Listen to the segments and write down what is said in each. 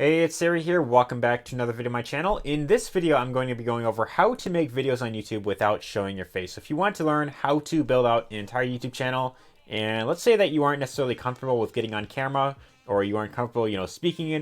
Hey, it's Arie here. Welcome back to another video on my channel. In this video, I'm going to be going over how to make videos on YouTube without showing your face. So if you want to learn how to build out an entire YouTube channel, and let's say that you aren't necessarily comfortable with getting on camera, or you aren't comfortable, speaking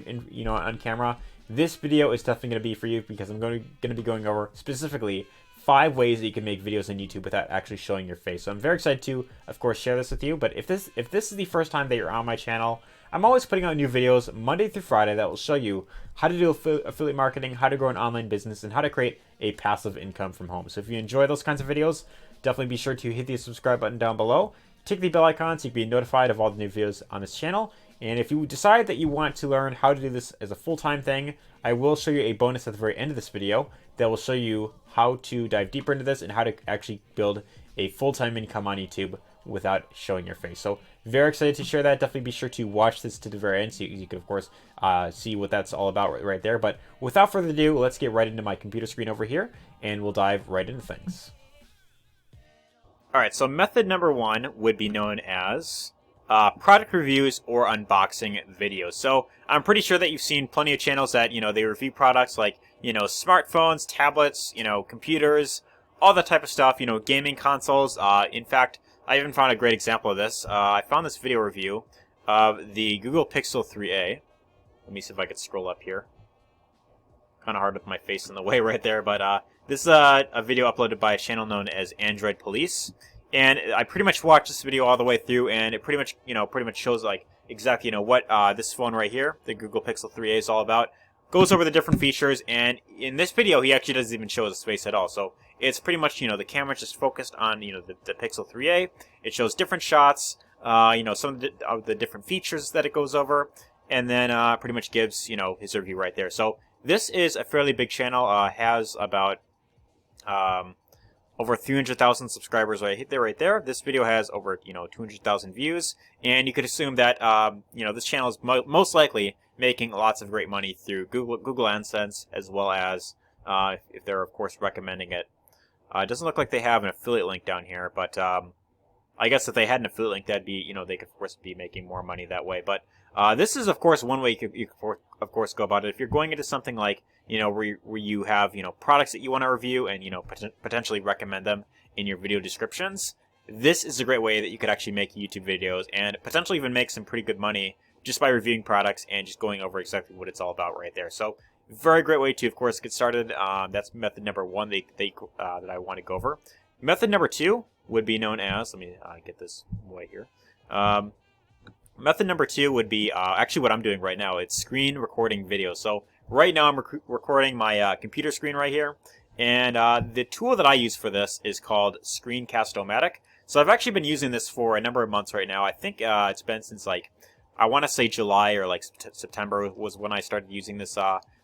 on camera, this video is definitely going to be for you because I'm going to be going over specifically 5 ways that you can make videos on YouTube without actually showing your face. So I'm very excited to, of course, share this with you. But if this is the first time that you're on my channel, I'm always putting out new videos Monday through Friday that will show you how to do affiliate marketing, how to grow an online business, and how to create a passive income from home. So if you enjoy those kinds of videos, definitely be sure to hit the subscribe button down below. Tick the bell icon so you can be notified of all the new videos on this channel. And if you decide that you want to learn how to do this as a full-time thing, I will show you a bonus at the very end of this video that will show you how to dive deeper into this and how to actually build a full-time income on YouTube without showing your face. So very excited to share that. Definitely be sure to watch this to the very end so you can, of course, see what that's all about right there. But without further ado, let's get right into my computer screen over here, and we'll dive right into things. All right, so method number 1 would be known as product reviews or unboxing videos. So I'm pretty sure that you've seen plenty of channels that, they review products like, smartphones, tablets, computers, all that type of stuff, gaming consoles. In fact, I even found a great example of this. I found this video review of the Google Pixel 3a. Let me see if I could scroll up here. Kind of hard with my face in the way right there, but this is a video uploaded by a channel known as Android Police. And I pretty much watched this video all the way through, and it pretty much shows like exactly what this phone right here, the Google Pixel 3a, is all about. Goes over the different features, and in this video he actually doesn't even show his face at all. So it's pretty much the camera's just focused on the Pixel 3a. It shows different shots, some of the different features that it goes over, and then pretty much gives his review right there. So this is a fairly big channel. Has about over 300,000 subscribers right there. This video has over 200,000 views, and you could assume that this channel is most likely making lots of great money through Google AdSense, as well as if they're of course recommending it. It doesn't look like they have an affiliate link down here, but I guess if they had an affiliate link, that'd be they could of course be making more money that way. But this is of course one way you could of course go about it. If you're going into something like where you have products that you want to review and potentially recommend them in your video descriptions, this is a great way that you could actually make YouTube videos and potentially even make some pretty good money just by reviewing products and just going over exactly what it's all about right there. So very great way to of course get started. That's method number 1 that I want to go over. Method number 2 would be known as, let me get this right here. Method number 2 would be actually what I'm doing right now. It's screen recording video. So right now I'm recording my computer screen right here, and the tool that I use for this is called Screencast-O-Matic. So I've actually been using this for a number of months right now. I think it's been since like, I want to say July or like September was when I started using this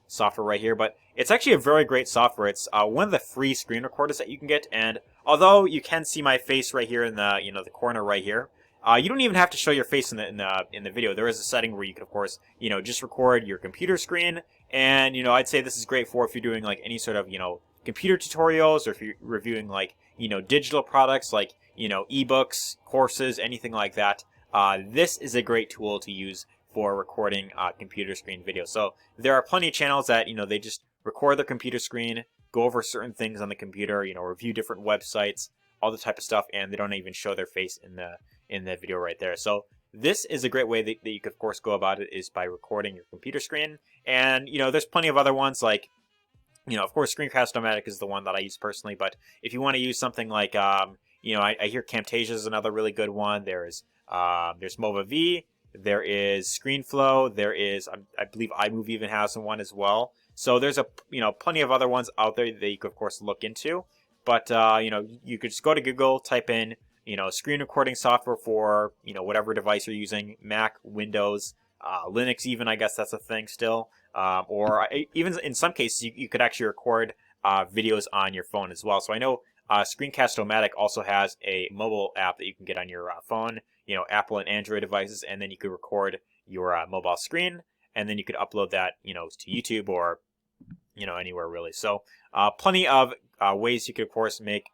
software right here. But it's actually a very great software. It's one of the free screen recorders that you can get, and although you can see my face right here in the the corner right here, you don't even have to show your face in the video. There is a setting where you can of course just record your computer screen, and I'd say this is great for if you're doing like any sort of computer tutorials, or if you're reviewing like digital products like ebooks, courses, anything like that. This is a great tool to use for recording computer screen video. So there are plenty of channels that they just record their computer screen, go over certain things on the computer, review different websites, all the type of stuff, and they don't even show their face in the video right there. So this is a great way that you could of course go about it, is by recording your computer screen. And there's plenty of other ones like of course Screencast-O-Matic is the one that I use personally, but if you want to use something like I hear Camtasia is another really good one. There's MovaV, there is ScreenFlow, there is I believe iMovie even has one as well. So there's plenty of other ones out there that you could of course look into. But you could just go to Google, type in screen recording software for whatever device you're using, Mac, Windows, Linux even, I guess that's a thing still. Or even in some cases you could actually record videos on your phone as well. So I know Screencast-O-Matic also has a mobile app that you can get on your phone, Apple and Android devices, and then you could record your mobile screen, and then you could upload that to YouTube or anywhere really. So plenty of ways you could of course make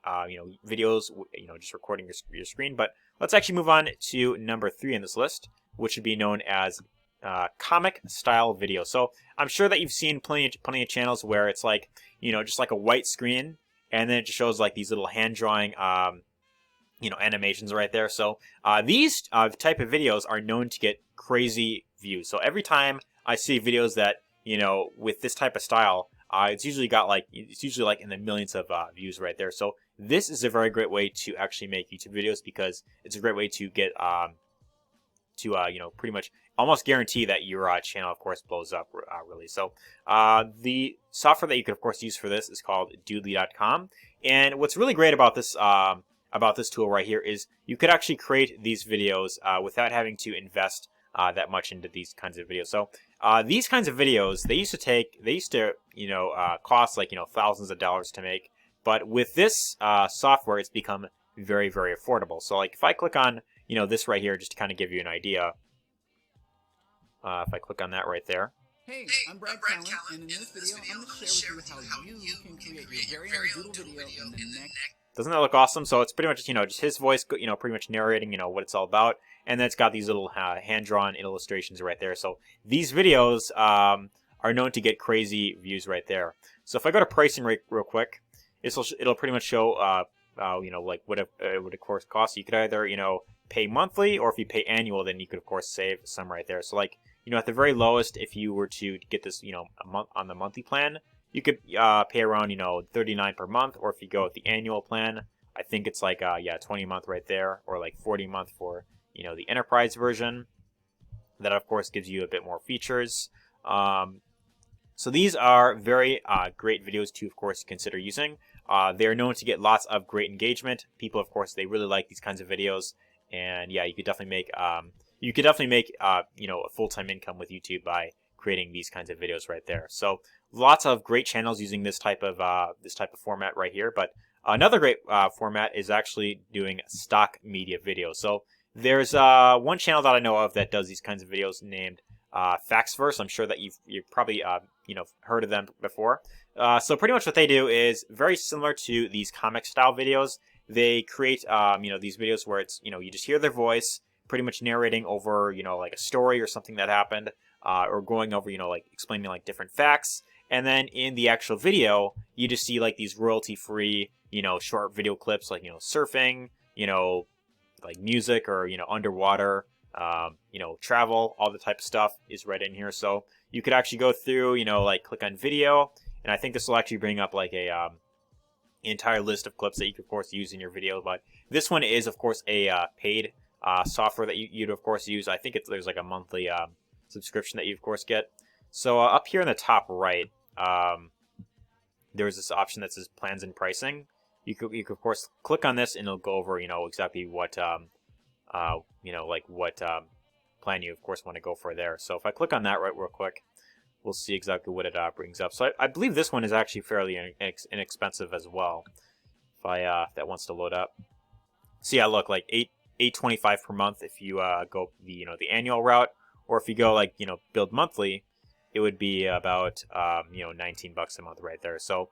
videos, just recording your screen. But let's actually move on to number 3 in this list, which would be known as comic style video. So I'm sure that you've seen plenty of channels where it's like, just like a white screen, and then it just shows like these little hand drawing animations right there. So these type of videos are known to get crazy views. So every time I see videos that, with this type of style, it's usually like in the millions of views right there. So this is a very great way to actually make YouTube videos, because it's a great way to get pretty much almost guarantee that your channel, of course, blows up really. So the software that you can, of course, use for this is called Doodly.com. And what's really great about this tool right here is you could actually create these videos without having to invest that much into these kinds of videos. So these kinds of videos, they used to cost like thousands of dollars to make, but with this software, it's become very, very affordable. So like if I click on this right here, just to kind of give you an idea, if I click on that right there. Hey, I'm Brad Callen, and in this video, I'm going to share with you how you can create your very own doodle video in the next... Doesn't that look awesome? So it's pretty much, just his voice, pretty much narrating, what it's all about. And then it's got these little hand-drawn illustrations right there. So these videos are known to get crazy views right there. So if I go to pricing real quick, it'll pretty much show, like what it would, of course, cost. You could either, pay monthly, or if you pay annual, then you could, of course, save some right there. So like, at the very lowest, if you were to get this, a month on the monthly plan, you could pay around, $39 per month. Or if you go with the annual plan, I think it's like, 20 a month right there, or like 40 a month for, the enterprise version. That, of course, gives you a bit more features. So these are very great videos to, of course, consider using. They are known to get lots of great engagement. People, of course, they really like these kinds of videos. And yeah, you could definitely make a full-time income with YouTube by creating these kinds of videos right there. So lots of great channels using this type of format right here. But another great format is actually doing stock media videos. So there's one channel that I know of that does these kinds of videos named Faxverse. I'm sure that you've probably heard of them before. So pretty much what they do is very similar to these comic style videos. They create these videos where it's you just hear their voice pretty much narrating over like a story or something that happened, or going over like explaining like different facts. And then in the actual video, you just see like these royalty free short video clips, like surfing, like music, or underwater, travel, all the type of stuff is right in here. So you could actually go through, like click on video, and I think this will actually bring up like a entire list of clips that you could, of course, use in your video. But this one is, of course, a paid software that you'd, of course, use. I think there's like a monthly subscription that you, of course, get. So up here in the top right, there's this option that says plans and pricing. You could, of course, click on this, and it'll go over, exactly what, what plan you, of course, want to go for there. So if I click on that right real quick, we'll see exactly what it brings up. So I believe this one is actually fairly inexpensive as well. If that wants to load up. So yeah, look, like $8.25 per month if you go the the annual route, or if you go like build monthly, it would be about $19 a month right there. So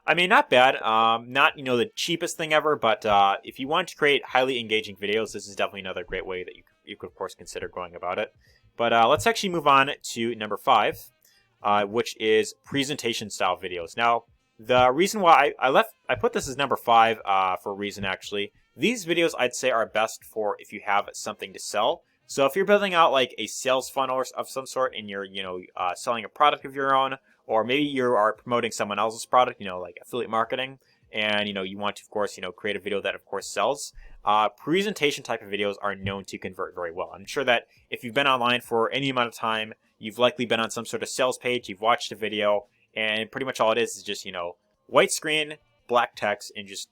I mean, not bad. Not the cheapest thing ever, but if you want to create highly engaging videos, this is definitely another great way that you could, of course, consider going about it. But let's actually move on to number 5. Which is presentation style videos. Now, the reason why I put this as number 5 for a reason, actually. These videos, I'd say, are best for if you have something to sell. So if you're building out like a sales funnel of some sort, and you're selling a product of your own, or maybe you are promoting someone else's product, like affiliate marketing, and you want to, of course, create a video that, of course, sells. Presentation type of videos are known to convert very well. I'm sure that if you've been online for any amount of time, you've likely been on some sort of sales page, you've watched a video, and pretty much all it is just, white screen, black text, and just,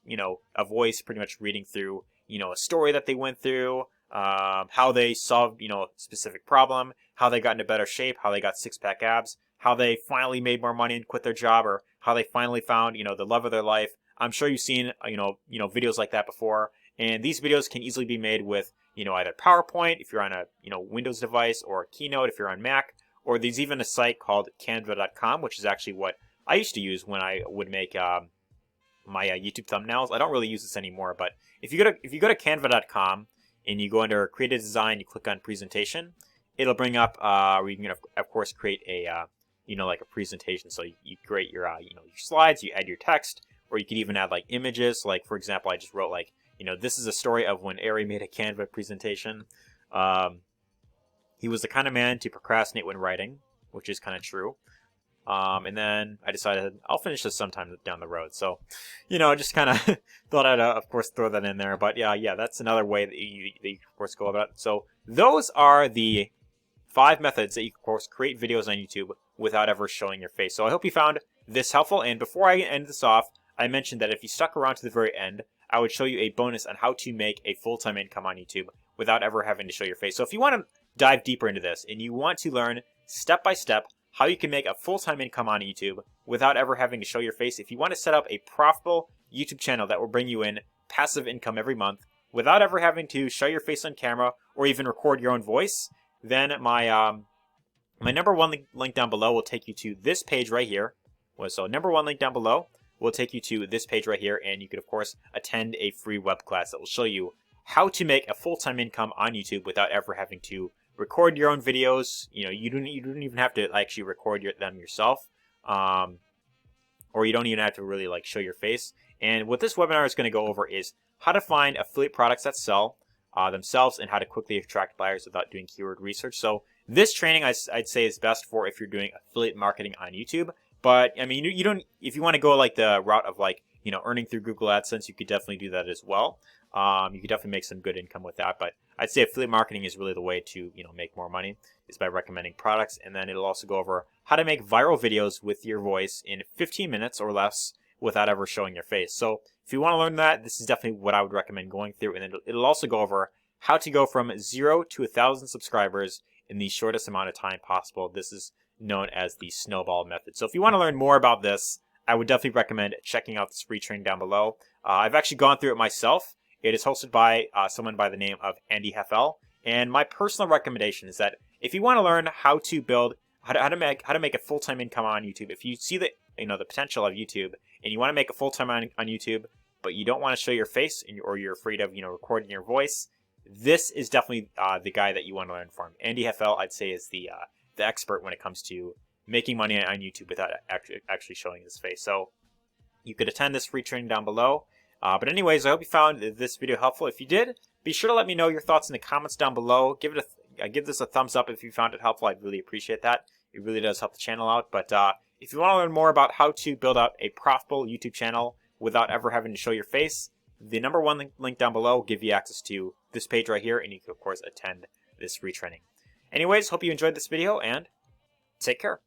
a voice pretty much reading through, a story that they went through, how they solved, a specific problem, how they got into better shape, how they got six-pack abs, how they finally made more money and quit their job, or how they finally found, the love of their life. I'm sure you've seen, videos like that before. And these videos can easily be made with, either PowerPoint if you're on a, Windows device, or Keynote if you're on Mac, or there's even a site called Canva.com, which is actually what I used to use when I would make my YouTube thumbnails. I don't really use this anymore, but if you go to Canva.com and you go under Creative Design, you click on Presentation, it'll bring up where you can of course create a like a presentation. So you create your your slides, you add your text, or you could even add like images. Like for example, I just wrote like this is a story of when Arie made a Canva presentation. He was the kind of man to procrastinate when writing, which is kind of true. And then I decided I'll finish this sometime down the road. So, just kind of thought I'd, of course, throw that in there. But yeah, that's another way that you of course, go about it. So those are the 5 methods that you, of course, create videos on YouTube without ever showing your face. So I hope you found this helpful. And before I end this off, I mentioned that if you stuck around to the very end, I would show you a bonus on how to make a full-time income on YouTube without ever having to show your face. So if you want to dive deeper into this and you want to learn step by step how you can make a full-time income on YouTube without ever having to show your face, if you want to set up a profitable YouTube channel that will bring you in passive income every month without ever having to show your face on camera or even record your own voice, then my number 1 link down below will take you to this page right here. So number 1 link down below will take you to this page right here, and you could of course attend a free web class that will show you how to make a full-time income on YouTube without ever having to record your own videos. You don't even have to actually record them yourself, or you don't even have to really like show your face. And what this webinar is going to go over is how to find affiliate products that sell themselves and how to quickly attract buyers without doing keyword research. So this training I'd say is best for if you're doing affiliate marketing on YouTube. But I mean, you don't, if you want to go like the route of like earning through Google AdSense, you could definitely do that as well. You could definitely make some good income with that, but I'd say affiliate marketing is really the way to make more money, is by recommending products. And then it'll also go over how to make viral videos with your voice in 15 minutes or less without ever showing your face. So if you want to learn that, this is definitely what I would recommend going through. And it'll also go over how to go from 0 to 1,000 subscribers in the shortest amount of time possible. This is known as the snowball method. So if you want to learn more about this, I would definitely recommend checking out this free training down below. I've actually gone through it myself. It is hosted by someone by the name of Andy Heffel. And my personal recommendation is that if you want to learn how to build, how to make a full-time income on YouTube, if you see the potential of YouTube and you want to make a full-time on YouTube, but you don't want to show your face or you're afraid of recording your voice, this is definitely the guy that you want to learn from. Andy Heffel, I'd say, is the expert when it comes to making money on YouTube without actually showing his face. So you could attend this free training down below. But anyways, I hope you found this video helpful. If you did, be sure to let me know your thoughts in the comments down below. Give this a thumbs up if you found it helpful. I'd really appreciate that. It really does help the channel out. But if you want to learn more about how to build up a profitable YouTube channel without ever having to show your face, the number 1 link down below will give you access to this page right here, and you can of course attend this free training. Anyways, hope you enjoyed this video, and take care.